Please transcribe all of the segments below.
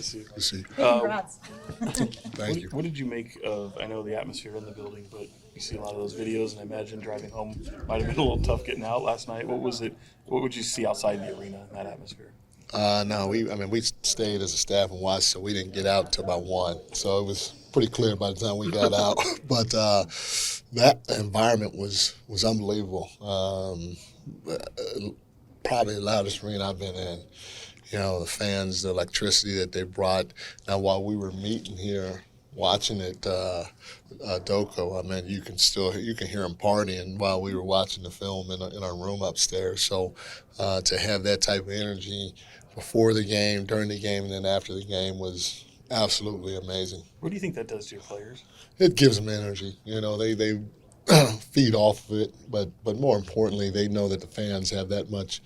see you. Good to see you. Congrats. Thank you. What did you make of, I know, the atmosphere in the building, but you see a lot of those videos, and I imagine driving home might have been a little tough getting out last night. What was it? What would you see outside the arena in that atmosphere? No, we stayed as a staff and watched, so we didn't get out until about 1. So it was pretty clear by the time we got out. But that environment was unbelievable. Probably the loudest arena I've been in. You know, the fans, the electricity that they brought. Now, while we were meeting here, watching it, Doko, I mean, you can hear them partying while we were watching the film in our room upstairs. So to have that type of energy before the game, during the game, and then after the game was absolutely amazing. What do you think that does to your players? It gives them energy. You know, they feed off of it, but more importantly, they know that the fans have that much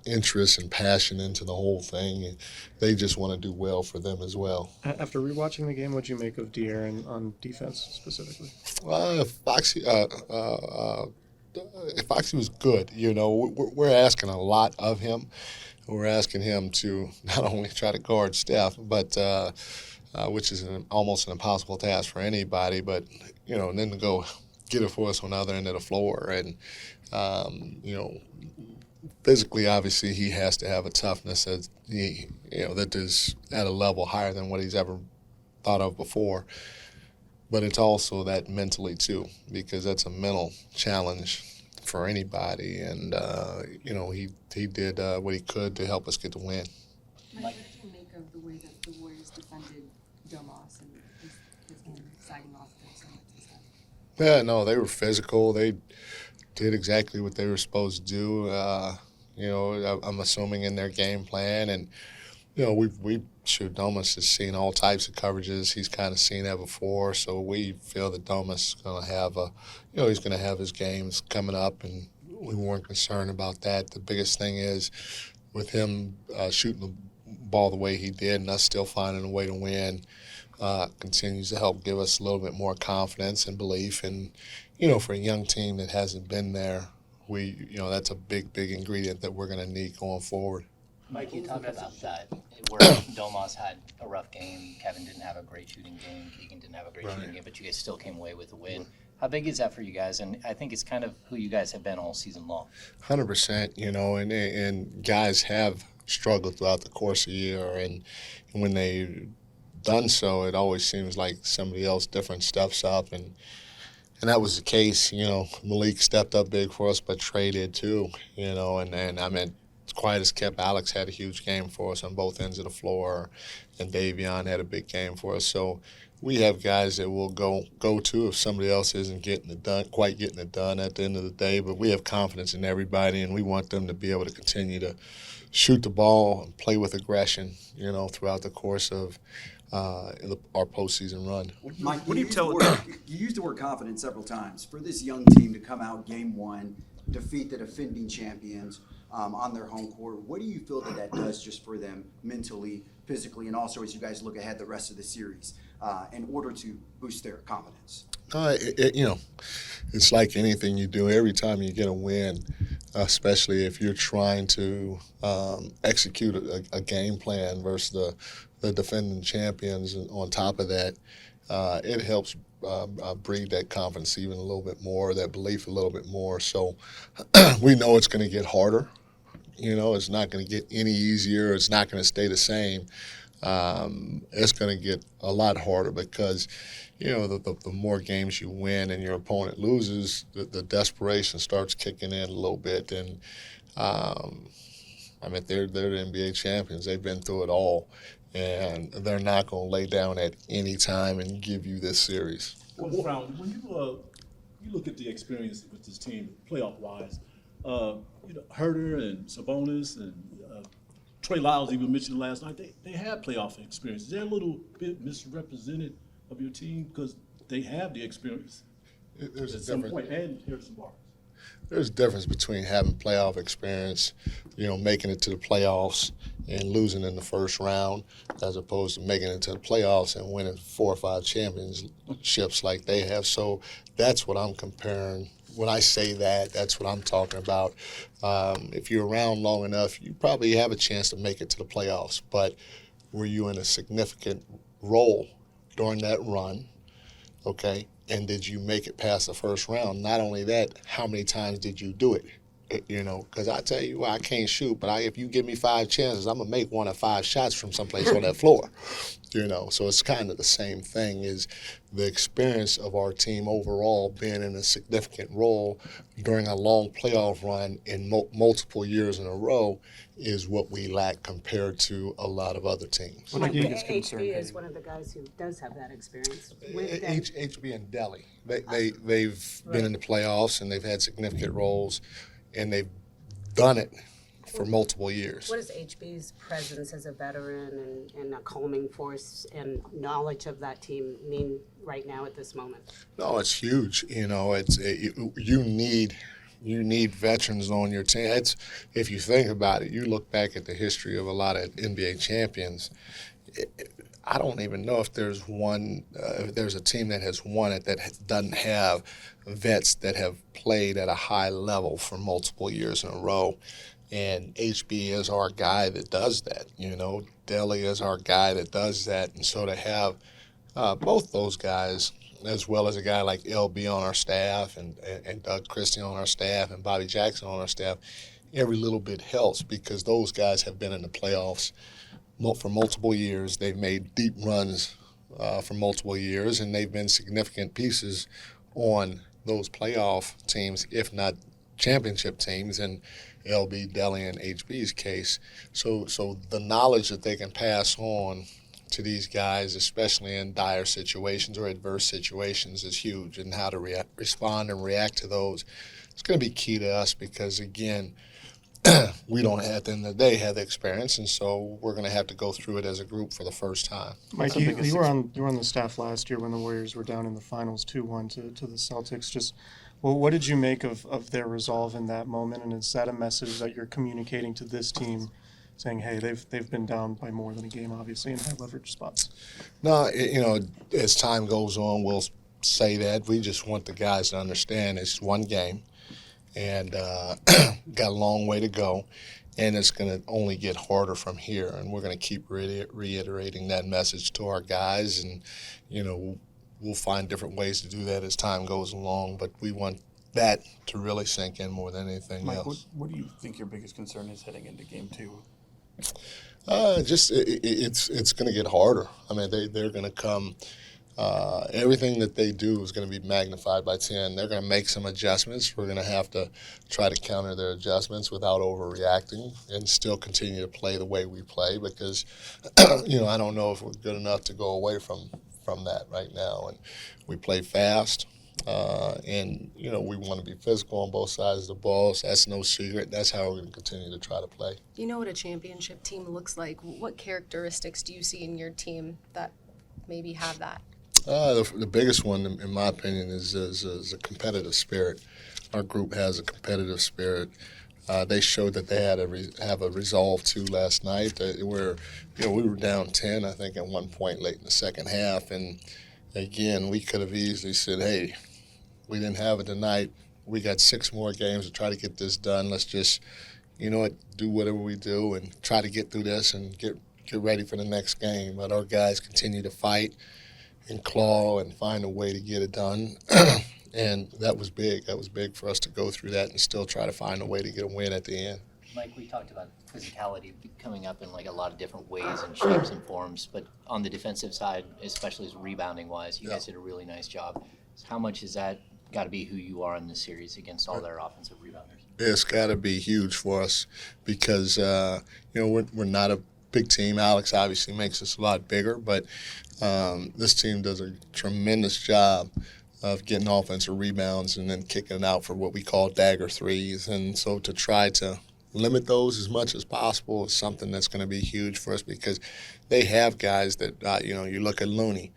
interest and passion into the whole thing, and they just want to do well for them as well. After rewatching the game, what'd you make of De'Aaron on defense specifically? Foxy was good. You know, we're asking a lot of him. We're asking him to not only try to guard Steph, but which is almost an impossible task for anybody, but, you know, and then to go get it for us on the other end of the floor. And, you know, physically, obviously, he has to have a toughness that that is at a level higher than what he's ever thought of before. But it's also that mentally too, because that's a mental challenge for anybody. And you know, he did what he could to help us get the win. Mike, what did you make of the way that the Warriors defended Domas and his game sagging off some of his stuff? Yeah, no, they were physical. They did exactly what they were supposed to do. You know, I'm assuming in their game plan, and you know, Domas has seen all types of coverages. He's kind of seen that before, so we feel that Domas is going to have he's going to have his games coming up, and we weren't concerned about that. The biggest thing is with him shooting the ball the way he did, and us still finding a way to win, continues to help give us a little bit more confidence and belief. And you know, for a young team that hasn't been there, that's a big ingredient that we're going to need going forward. Mike, you talked about that, where Domas had a rough game, Kevin didn't have a great shooting game, Keegan didn't have a great shooting game, but you guys still came away with a win. How big is that for you guys? And I think it's kind of who you guys have been all season long. 100%, you know, and guys have struggled throughout the course of the year, and when they've done so, it always seems like somebody else different steps up, and that was the case. You know, Malik stepped up big for us, but Trey did too, you know, and I mean, as quiet as kept, Alex had a huge game for us on both ends of the floor, and Davion had a big game for us. So we have guys that will go to if somebody else isn't quite getting it done at the end of the day. But we have confidence in everybody, and we want them to be able to continue to shoot the ball and play with aggression, you know, throughout the course of our postseason run. Mike, what do you tell it? You used the word confidence several times. For this young team to come out game one, defeat the defending champions on their home court, what do you feel that does just for them mentally, physically, and also as you guys look ahead the rest of the series in order to boost their confidence? You know, it's like anything you do. Every time you get a win, especially if you're trying to execute a game plan versus the defending champions, and on top of that, it helps breed that confidence even a little bit more, that belief a little bit more. So we know it's going to get harder. You know, it's not going to get any easier. It's not going to stay the same. It's going to get a lot harder because, you know, the more games you win and your opponent loses, the desperation starts kicking in a little bit. And, I mean, they're the NBA champions. They've been through it all. And they're not going to lay down at any time and give you this series. Coach Brown, when you look at the experience with this team, playoff-wise, you know, Herter and Sabonis and Trey Lyles even mentioned last night, they have playoff experience. Is there a little bit misrepresented of your team because they have the experience There's at a some difference. point, and Harrison Barnes? There's a difference between having playoff experience, you know, making it to the playoffs and losing in the first round, as opposed to making it to the playoffs and winning 4 or 5 championships like they have. So that's what I'm comparing. When I say that, that's what I'm talking about. If you're around long enough, you probably have a chance to make it to the playoffs. But were you in a significant role during that run, okay? And did you make it past the first round? Not only that, how many times did you do it? You know, because I tell you, I can't shoot, but if you give me 5 chances, I'm going to make 1 or 5 shots from someplace on that floor. You know, so it's kind of the same thing, is the experience of our team overall being in a significant role during a long playoff run in multiple years in a row is what we lack compared to a lot of other teams. What are your biggest concern? HB is heading- one of the guys who does have that experience. With them. HB and Delhi, they've been in the playoffs and they've had significant roles, and they've done it for multiple years. What does HB's presence as a veteran and a calming force and knowledge of that team mean right now at this moment? No, it's huge. You know, you need veterans on your team. If you think about it, you look back at the history of a lot of NBA champions. I don't even know if there's a team that has won it that doesn't have vets that have played at a high level for multiple years in a row. And HB is our guy that does that. You know, Delhi is our guy that does that. And so to have both those guys, as well as a guy like LB on our staff and Doug Christie on our staff and Bobby Jackson on our staff, every little bit helps, because those guys have been in the playoffs for multiple years. They've made deep runs for multiple years, and they've been significant pieces on those playoff teams, if not championship teams, in LB, Delhi, and HB's case. So the knowledge that they can pass on to these guys, especially in dire situations or adverse situations, is huge, and how to respond and react to those. It's going to be key to us because, again, we don't, at the end of the day, have the experience, and so we're going to have to go through it as a group for the first time. Mike, the you biggest were on the staff last year when the Warriors were down in the finals 2-1 to the Celtics. Just, well, what did you make of their resolve in that moment, and is that a message that you're communicating to this team, saying, hey, they've been down by more than a game, obviously, in high leverage spots? No, you know, as time goes on, we'll say that. We just want the guys to understand it's one game, and got a long way to go, and it's going to only get harder from here. And we're going to keep reiterating that message to our guys, and, you know, we'll find different ways to do that as time goes along, but we want that to really sink in more than anything Mike, else. what do you think your biggest concern is heading into Game 2? It's going to get harder. I mean, they're going to come. Everything that they do is going to be magnified by 10. They're going to make some adjustments. We're going to have to try to counter their adjustments without overreacting and still continue to play the way we play, because, you know, I don't know if we're good enough to go away from that right now. And we play fast. And, you know, we want to be physical on both sides of the ball, so that's no secret. That's how we're going to continue to try to play. Do you know what a championship team looks like? What characteristics do you see in your team that maybe have that? The biggest one, in my opinion, is a competitive spirit. Our group has a competitive spirit. They showed that they have a resolve too last night. Where, you know, we were down 10, I think, at one point late in the second half, and again, we could have easily said, hey, we didn't have it tonight. We got 6 more games to try to get this done. Let's just, you know what, do whatever we do and try to get through this and get ready for the next game. But our guys continue to fight and claw and find a way to get it done. And that was big. That was big for us to go through that and still try to find a way to get a win at the end. Mike, we talked about physicality coming up in like a lot of different ways and shapes and forms, but on the defensive side, especially as rebounding wise, you guys did a really nice job. So how much has that got to be who you are in this series against all their offensive rebounders? It's got to be huge for us because, you know, we're not a big team. Alex obviously makes us a lot bigger, but this team does a tremendous job of getting offensive rebounds and then kicking it out for what we call dagger threes. And so to try to limit those as much as possible is something that's going to be huge for us, because they have guys that, you know, you look at Looney,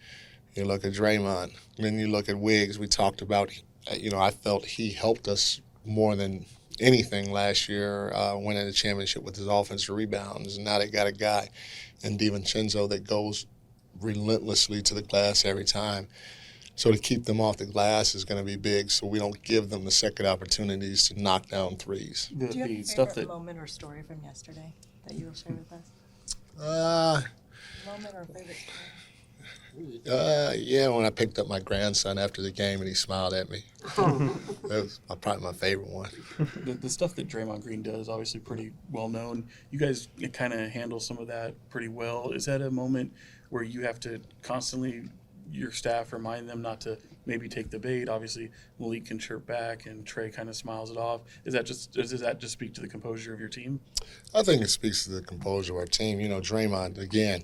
you look at Draymond, then you look at Wiggs. We talked about, you know, I felt he helped us more than anything last year, winning the championship with his offensive rebounds. And now they got a guy in DiVincenzo that goes relentlessly to the glass every time. So to keep them off the glass is going to be big, so we don't give them the second opportunities to knock down threes. Do you have The a stuff favorite that moment or story from yesterday that you will share with us? or a favorite play? Yeah, when I picked up my grandson after the game and he smiled at me. That was probably my favorite one. The stuff that Draymond Green does, obviously pretty well known. You guys kind of handle some of that pretty well. Is that a moment where you have to constantly, your staff, remind them not to maybe take the bait? Obviously, Malik can chirp back and Trey kind of smiles it off. Does that just speak to the composure of your team? I think it speaks to the composure of our team. You know, Draymond, again,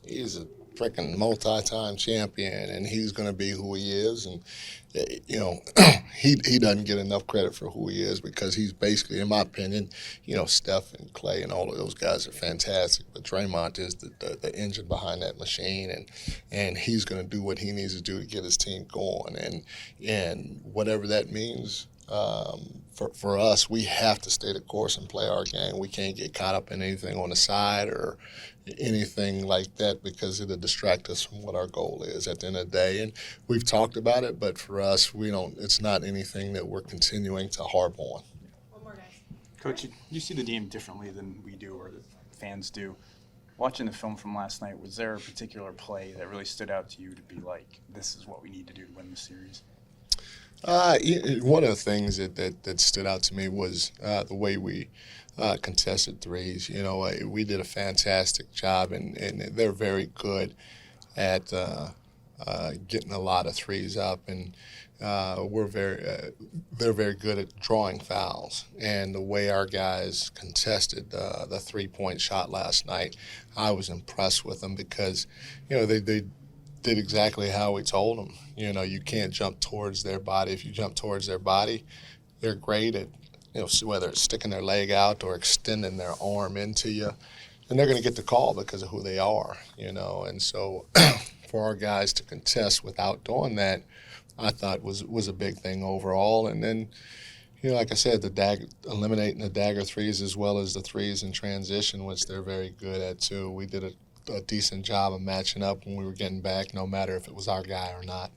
he's a freaking multi-time champion, and he's going to be who he is. And, you know, he doesn't get enough credit for who he is because he's basically, in my opinion, you know, Steph and Clay and all of those guys are fantastic. But Draymond is the engine behind that machine, and he's going to do what he needs to do to get his team going. And whatever that means, for us, we have to stay the course and play our game. We can't get caught up in anything on the side or anything like that because it'll distract us from what our goal is at the end of the day. And we've talked about it, but for us, it's not anything that we're continuing to harp on. One more, guys. Coach, you see the game differently than we do or the fans do. Watching the film from last night, was there a particular play that really stood out to you to be like, this is what we need to do to win the series? One of the things that stood out to me was the way we contested threes. You know, we did a fantastic job, and they're very good at getting a lot of threes up, and they're very good at drawing fouls. And the way our guys contested the three-point shot last night, I was impressed with them because, you know, they did exactly how we told them. You know, you can't jump towards their body. If you jump towards their body, they're great at, you know, whether it's sticking their leg out or extending their arm into you, and they're going to get the call because of who they are, you know. And so for our guys to contest without doing that, I thought was a big thing overall. And then, you know, like I said, eliminating the dagger threes as well as the threes in transition, which they're very good at too. We did a decent job of matching up when we were getting back, no matter if it was our guy or not.